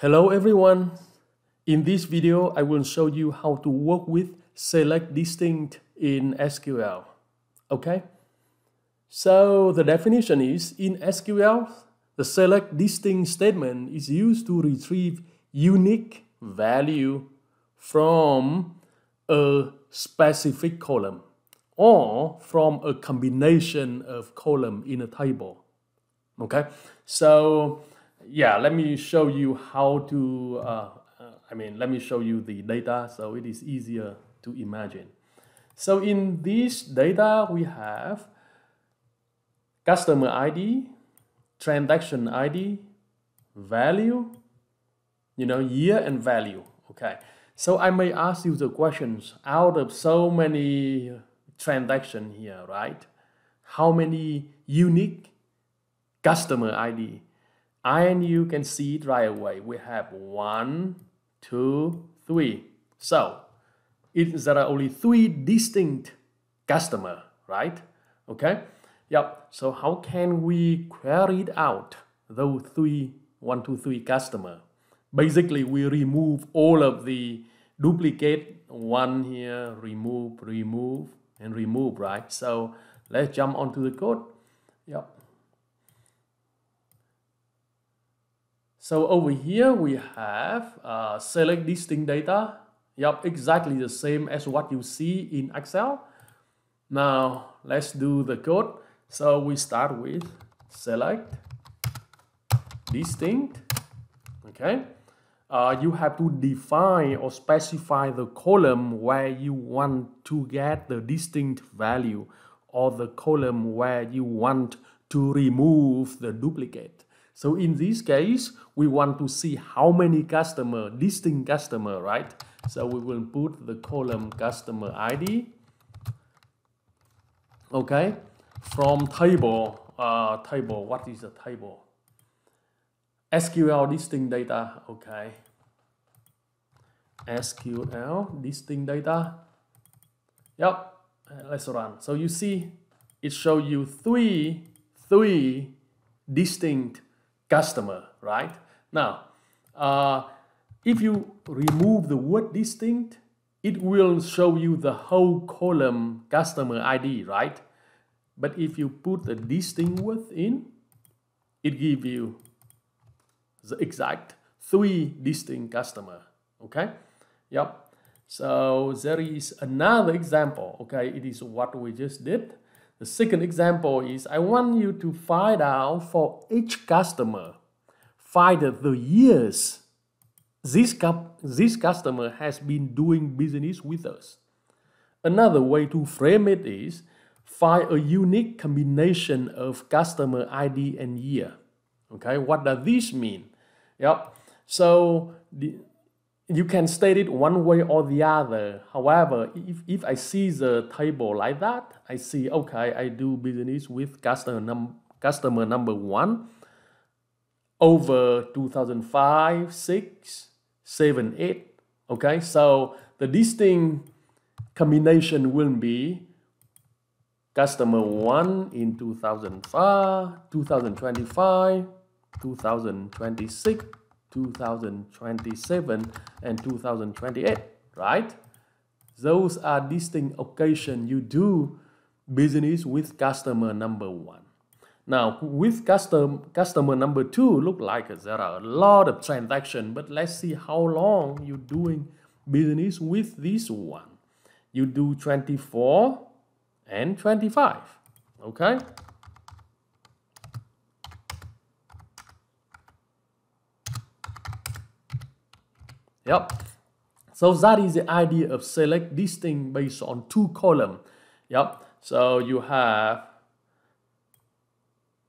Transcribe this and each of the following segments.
Hello everyone. In this video, I will show you how to work with select distinct in SQL. Okay? So the definition is, in SQL, the select distinct statement is used to retrieve unique value from a specific column or from a combination of columns in a table. Okay? So yeah, let me show you how to, let me show you the data so it is easier to imagine. So in this data, we have customer ID, transaction ID, value, year and value. Okay. So I may ask you the questions, out of so many transactions here, right? How many unique customer ID? And you can see it right away. We have 1, 2, 3. So there are only 3 distinct customers, right? Okay. Yep. So how can we query out those 1, 2, 3 customers? Basically, we remove all of the duplicate one here, remove, and remove, right? So let's jump onto the code. Yep. So over here we have select distinct data. Yep, exactly the same as what you see in Excel. Now let's do the code. So we start with select distinct. Okay. You have to define or specify the column where you want to get the distinct value or the column where you want to remove the duplicate. So in this case, we want to see how many distinct customer, right? So we will put the column customer ID. Okay, from table, what is a table? SQL distinct data, okay. SQL distinct data. Yep, let's run. So you see, it shows you three distinct customer, right? Now, if you remove the word distinct, it will show you the whole column customer ID, right? But if you put the distinct word in, it gives you the exact 3 distinct customer, okay? Yep. So there is another example, okay? It is what we just did. The second example is, I want you to find out for each customer, find the years this customer has been doing business with us. Another way to frame it is, find a unique combination of customer ID and year. Okay, what does this mean? Yep. So you can state it one way or the other. However, if I see the table like that, I see, okay, I do business with customer number 1 over 2005, 6, 7, 8. Okay, so the distinct combination will be customer 1 in 2005, 2025, 2026, 2027, and 2028, right? Those are distinct occasions you do business with customer number 1. Now, with customer number 2, look like there are a lot of transactions, but let's see how long you're doing business with this one. You do 24 and 25, okay? Yep. So that is the idea of select distinct based on 2 columns. Yep. So you have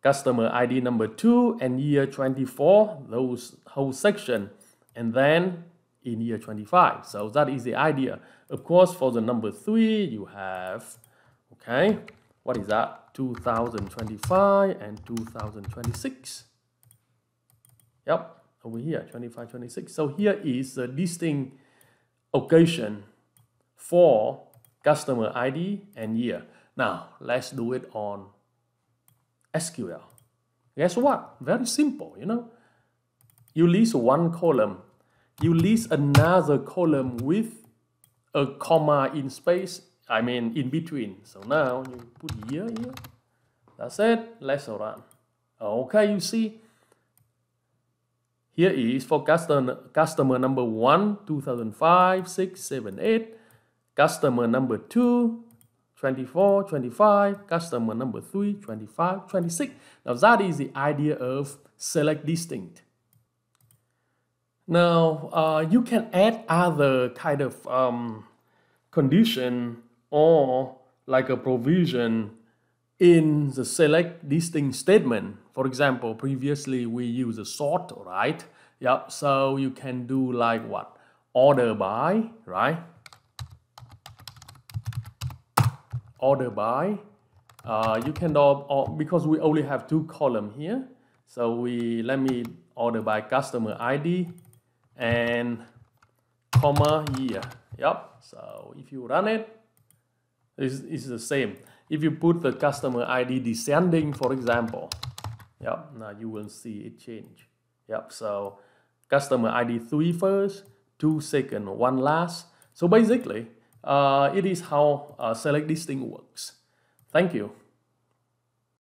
customer ID number 2 and year 24, those whole section, and then in year 25. So that is the idea. Of course, for the number 3, you have, okay, what is that? 2025 and 2026. Yep. Over here, 25, 26. So here is the distinct occasion for customer ID and year. Now, let's do it on SQL. Guess what? Very simple, you list one column, you list another column with a comma in space, I mean in between. So now you put here. That's it. Let's run. Okay, you see, here is for customer number 1, 2005, 6, 7, 8. Customer number 2, 24, 25. Customer number 3, 25, 26. Now that is the idea of select distinct. Now you can add other kind of condition or like a provision in the select distinct statement. For example, previously we use a sort, right? Yep. So you can do like what? Order by, right? Order by. You can because we only have 2 columns here. So let me order by customer ID and comma year. Yep. So if you run it, it's the same. If you put the customer ID descending, for example, yep, now you will see it change. Yep. So customer ID 3 first, 2 second, 1 last. So basically, it is how select distinct works. Thank you.